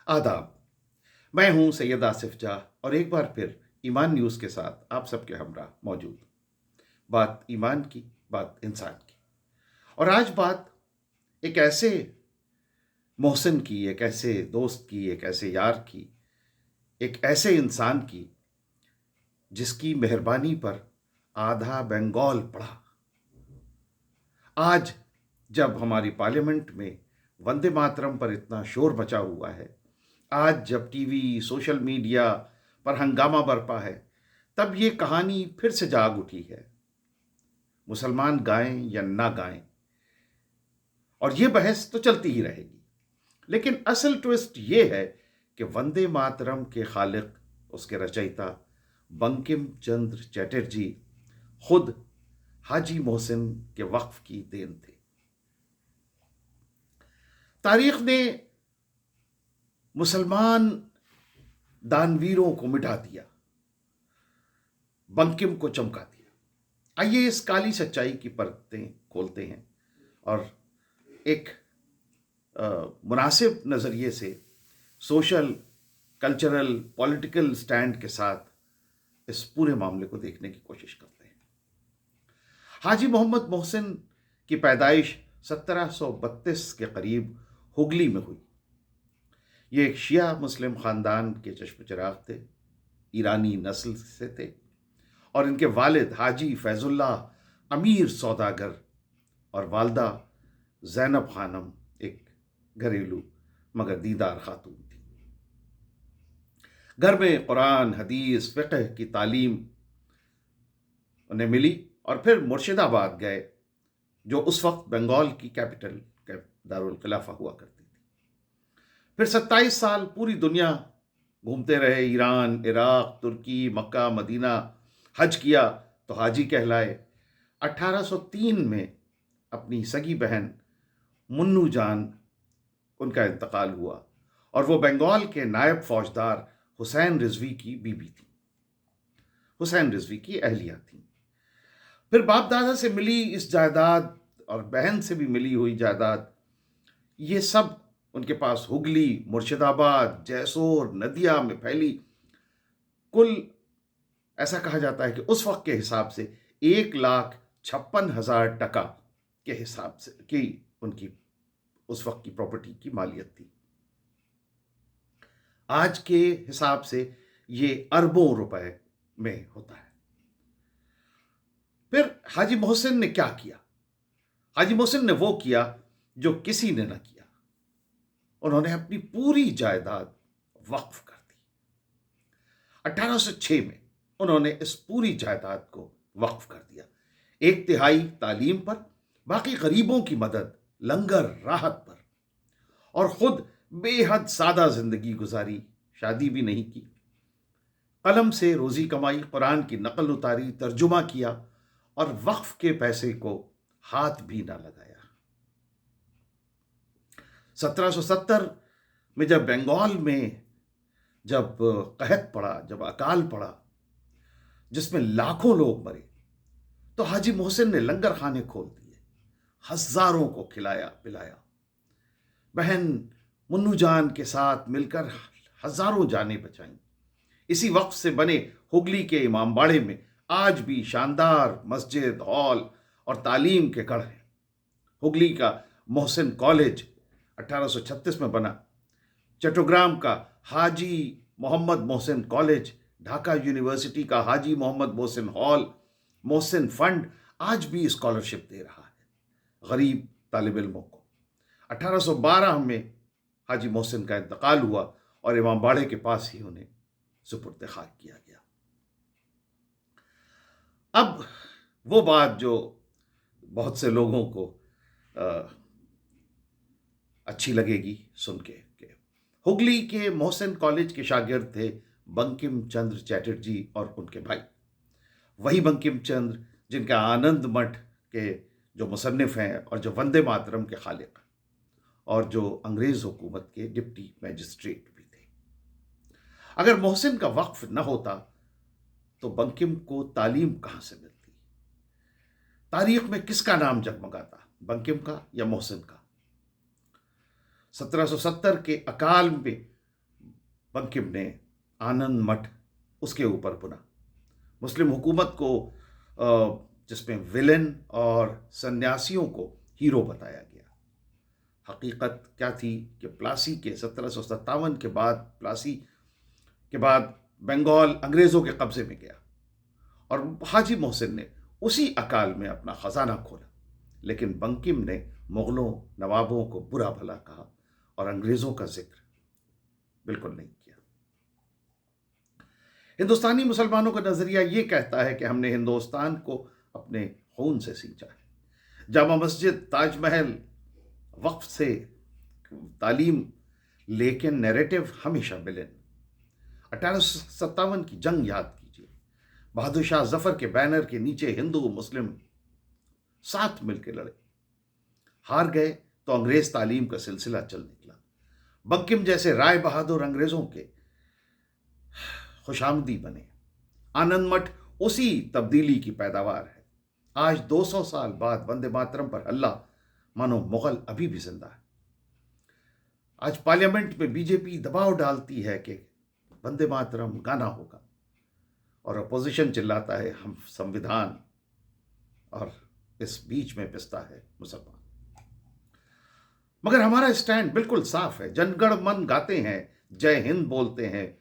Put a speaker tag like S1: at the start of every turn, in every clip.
S1: आदाब। मैं हूं सैयद आसिफ जा और एक बार फिर ईमान न्यूज़ के साथ आप सबके हमरा मौजूद। बात ईमान की, बात इंसान की। और आज बात एक ऐसे मोहसिन की, एक ऐसे दोस्त की, एक ऐसे यार की, एक ऐसे इंसान की जिसकी मेहरबानी पर आधा बंगाल पढ़ा। आज जब हमारी पार्लियामेंट में वंदे मातरम पर इतना शोर मचा हुआ है, आज जब टीवी सोशल मीडिया पर हंगामा बरपा है, तब ये कहानी फिर से जाग उठी है। मुसलमान गाएं या ना गाएं, और ये बहस तो चलती ही रहेगी। लेकिन असल ट्विस्ट ये है कि वंदे मातरम के खालिक, उसके रचयिता बंकिम चंद्र चटर्जी खुद हाजी मोहसिन के वक्फ की देन थे। तारीख ने मुसलमान दानवीरों को मिटा दिया, बंकिम को चमका दिया। आइए इस काली सच्चाई की परतें खोलते हैं और एक मुनासिब नज़रिए से सोशल, कल्चरल, पॉलिटिकल स्टैंड के साथ इस पूरे मामले को देखने की कोशिश करते हैं। हाजी मोहम्मद मोहसिन की पैदाइश 1732 के करीब हुगली में हुई। ये एक शिया मुस्लिम ख़ानदान के चश्म चिराग थे, ईरानी नस्ल से थे, और इनके वालिद हाजी फैजुल्लाह अमीर सौदागर और वालदा ज़ैनब खानम एक घरेलू मगर दीदार खातून थी। घर में कुरान, हदीस, फ़िक़्ह की तालीम उन्हें मिली और फिर मुर्शिदाबाद गए, जो उस वक्त बंगाल की कैपिटल दारुल खिलाफा हुआ करती थी। फिर 27 साल पूरी दुनिया घूमते रहे, ईरान, इराक, तुर्की, मक्का, मदीना, हज किया तो हाजी कहलाए। 1803 में अपनी सगी बहन मुन्नू जान, उनका इंतकाल हुआ और वो बंगाल के नायब फौजदार हुसैन रिजवी की बीबी थी, हुसैन रिजवी की अहलिया थी। फिर बाप दादा से मिली इस जायदाद और बहन से भी मिली हुई जायदाद, ये सब उनके पास हुगली, मुर्शिदाबाद, जैसोर, नदिया में फैली। कुल ऐसा कहा जाता है कि उस वक्त के हिसाब से 1,56,000 टका के हिसाब से की उनकी उस वक्त की प्रॉपर्टी की मालियत थी। आज के हिसाब से ये अरबों रुपए में होता है। फिर हाजी मोहसिन ने क्या किया? हाजी मोहसिन ने वो किया जो किसी ने ना किया। उन्होंने अपनी पूरी जायदाद वक्फ कर दी। 1806 में उन्होंने इस पूरी जायदाद को वक्फ कर दिया। 1/3 तालीम पर, बाकी गरीबों की मदद, लंगर, राहत पर, और खुद बेहद सादा जिंदगी गुजारी, शादी भी नहीं की। कलम से रोजी कमाई, कुरान की नकल उतारी, तर्जुमा किया और वक्फ के पैसे को हाथ भी ना लगाया। 1770 में जब बंगाल में जब कहत पड़ा, जब अकाल पड़ा जिसमें लाखों लोग मरे, तो हाजी मोहसिन ने लंगर खाने खोल दिए, हजारों को खिलाया पिलाया। बहन मुन्नू जान के साथ मिलकर हजारों जानें बचाईं। इसी वक्त से बने हुगली के इमामबाड़े में आज भी शानदार मस्जिद, हॉल और तालीम के गढ़ हैं। हुगली का मोहसिन कॉलेज 1836 में बना। चट्टोग्राम का हाजी मोहम्मद मोहसिन कॉलेज, ढाका यूनिवर्सिटी का हाजी मोहम्मद मोहसिन हॉल, मोहसिन फंड आज भी स्कॉलरशिप दे रहा है गरीब तालिब इल्मों को। 1812 में हाजी मोहसिन का इंतकाल हुआ और इमामबाड़े के पास ही उन्हें सुपुर्द खाक किया गया। अब वो बात जो बहुत से लोगों को अच्छी लगेगी सुन के, हुगली के मोहसिन कॉलेज के शागिर्द थे बंकिम चंद्र चटर्जी और उनके भाई। वही बंकिम चंद्र जिनका आनंद मठ के जो मुसन्निफ हैं और जो वंदे मातरम के खालिक और जो अंग्रेज हुकूमत के डिप्टी मैजिस्ट्रेट भी थे। अगर मोहसिन का वक्फ न होता तो बंकिम को तालीम कहां से मिलती? तारीख में किसका नाम जगमगाता, बंकिम का या मोहसिन का? 1770 के अकाल में बंकिम ने आनंद मठ उसके ऊपर बुना, मुस्लिम हुकूमत को जिसमें विलेन और सन्यासियों को हीरो बताया गया। हकीकत क्या थी कि प्लासी के 1757 के बाद, प्लासी के बाद बंगाल अंग्रेज़ों के कब्ज़े में गया और हाजी मोहसिन ने उसी अकाल में अपना ख़जाना खोला, लेकिन बंकिम ने मुग़लों नवाबों को बुरा भला कहा और अंग्रेज़ों का जिक्र बिल्कुल नहीं किया। हिंदुस्तानी मुसलमानों का नज़रिया ये कहता है कि हमने हिंदुस्तान को अपने खून से सींचा है। जामा मस्जिद, ताजमहल, वक्फ से तालीम, लेकिन नैरेटिव हमेशा विलेन। 1857 की जंग याद कीजिए, बहादुर शाह जफर के बैनर के नीचे हिंदू मुस्लिम साथ मिलकर लड़े, हार गए तो अंग्रेज तालीम का सिलसिला चल निकला। बंकिम जैसे राय बहादुर अंग्रेजों के खुशामदी बने। आनंद मठ उसी तब्दीली की पैदावार है। आज 200 साल बाद वंदे मातरम पर हल्ला मानो मुगल अभी भी जिंदा है। आज पार्लियामेंट में बीजेपी दबाव डालती है कि वंदे मातरम गाना होगा और अपोजिशन चिल्लाता है हम संविधान, और इस बीच में पिसता है मुसलमान। मगर हमारा स्टैंड बिल्कुल साफ है। जनगण मन गाते हैं, जय हिंद बोलते हैं,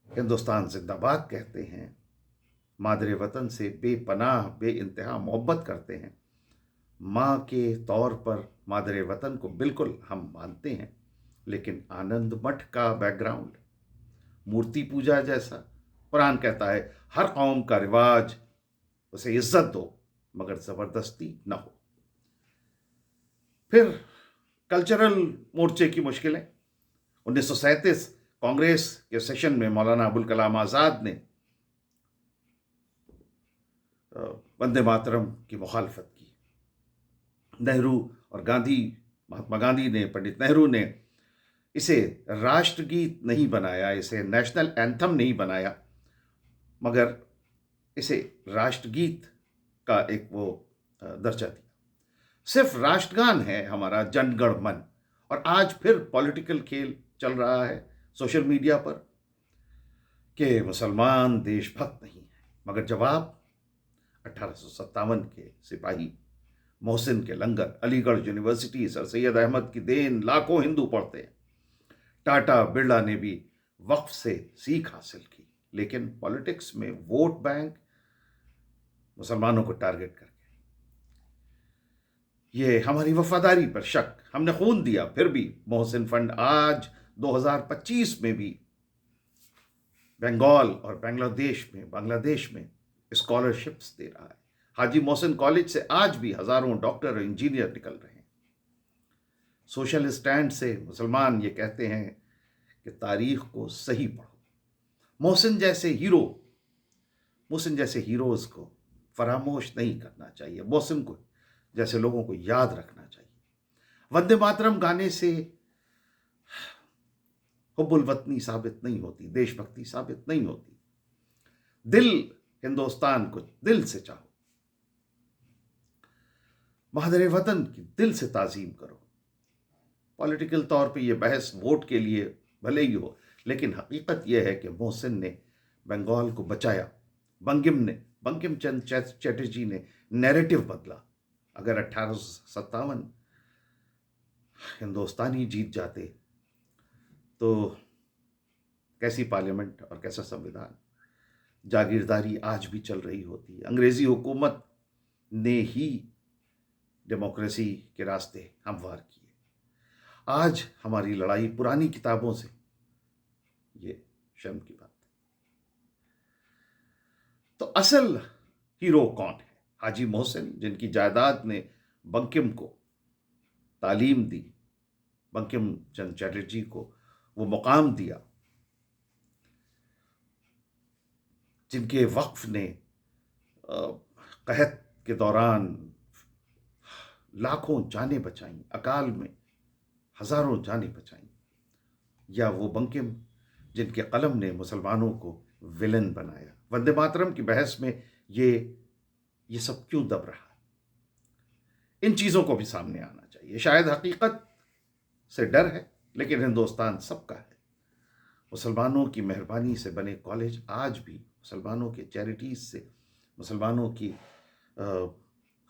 S1: हिंदुस्तान जिंदाबाद कहते हैं, मादरे वतन से बेपनाह बेइंतहा मोहब्बत करते हैं। माँ के तौर पर मादरे वतन को बिल्कुल हम मानते हैं, लेकिन आनंद मठ का बैकग्राउंड मूर्ति पूजा जैसा। कुरान कहता है हर कौम का रिवाज, उसे इज्जत दो मगर ज़बरदस्ती न हो। फिर कल्चरल मोर्चे की मुश्किलें। 1937 कांग्रेस के सेशन में मौलाना अबुल कलाम आज़ाद ने वंदे मातरम की मुखालफत की। नेहरू और गांधी, महात्मा गांधी ने, पंडित नेहरू ने इसे राष्ट्रगीत नहीं बनाया, इसे नेशनल एंथम नहीं बनाया, मगर इसे राष्ट्रगीत का एक वो दर्जा दिया। सिर्फ राष्ट्रगान है हमारा जनगण मन। और आज फिर पॉलिटिकल खेल चल रहा है सोशल मीडिया पर कि मुसलमान देशभक्त नहीं है, मगर जवाब 1857 के सिपाही मोहसिन के लंगर, अलीगढ़ यूनिवर्सिटी, सर सैयद अहमद की देन, लाखों हिंदू पढ़ते हैं। टाटा बिरला ने भी वक्फ से सीख हासिल की, लेकिन पॉलिटिक्स में वोट बैंक, मुसलमानों को टारगेट करके ये हमारी वफादारी पर शक। हमने खून दिया, फिर भी मोहसिन फंड आज 2025 में भी बंगाल और बांग्लादेश में स्कॉलरशिप्स दे रहा है। हाजी मोहसिन कॉलेज से आज भी हजारों डॉक्टर और इंजीनियर निकल रहे हैं। सोशल स्टैंड से मुसलमान ये कहते हैं कि तारीख को सही पढ़ो। मोहसिन जैसे हीरोज को फरामोश नहीं करना चाहिए। मोहसिन को जैसे लोगों को याद रखना चाहिए। वंदे मातरम गाने से हुब्बुल वतनी साबित नहीं होती, देशभक्ति साबित नहीं होती। हिंदुस्तान को दिल से चाहो, मादरे वतन की दिल से ताजीम करो। पॉलिटिकल तौर पे ये बहस वोट के लिए भले ही हो, लेकिन हकीकत यह है कि मोहसिन ने बंगाल को बचाया। बंकिम चंद्र चटर्जी ने नैरेटिव बदला। अगर 1857 हिंदुस्तानी जीत जाते तो कैसी पार्लियामेंट और कैसा संविधान। जागीरदारी आज भी चल रही होती। अंग्रेजी हुकूमत ने ही डेमोक्रेसी के रास्ते हमवार किए। आज हमारी लड़ाई पुरानी किताबों से, ये शर्म की बात है। तो असल हीरो कौन है? हाजी मोहसिन, जिनकी जायदाद ने बंकिम को तालीम दी, बंकिम चंद्र चटर्जी को वो मुकाम दिया, जिनके वक्फ ने कहत के दौरान लाखों जानें बचाईं, अकाल में हजारों जानें बचाईं, या वो बंकिम जिनके कलम ने मुसलमानों को विलन बनाया। वंदे मातरम की बहस में ये सब क्यों दब रहा है? इन चीज़ों को भी सामने आना चाहिए। शायद हकीकत से डर है, लेकिन हिंदुस्तान सबका है। مسلمانوں کی مہربانی سے بنے کالج آج بھی، مسلمانوں کے چیریٹیز سے، مسلمانوں کی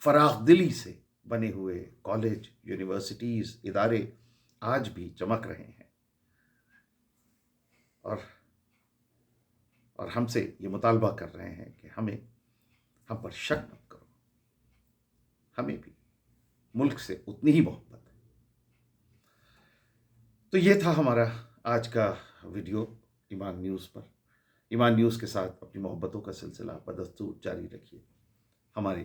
S1: فراخ دلی سے بنے ہوئے کالج، یونیورسٹیز، ادارے آج بھی چمک رہے ہیں، اور ہم سے یہ مطالبہ کر رہے ہیں کہ ہم پر شک مت کرو، ہمیں بھی ملک سے اتنی ہی محبت ہے۔ تو یہ تھا ہمارا آج کا ویڈیو ایمان نیوز پر۔ ایمان نیوز کے ساتھ اپنی محبتوں کا سلسلہ بدستور جاری رکھیے، ہمارے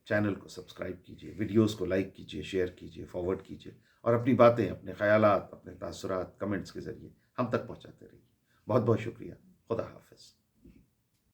S1: چینل کو سبسکرائب کیجیے، ویڈیوز کو لائک کیجیے، شیئر کیجیے، فارورڈ کیجیے، اور اپنی باتیں، اپنے خیالات، اپنے تاثرات کمنٹس کے ذریعے ہم تک پہنچاتے رہیے۔ بہت بہت شکریہ۔ خدا حافظ۔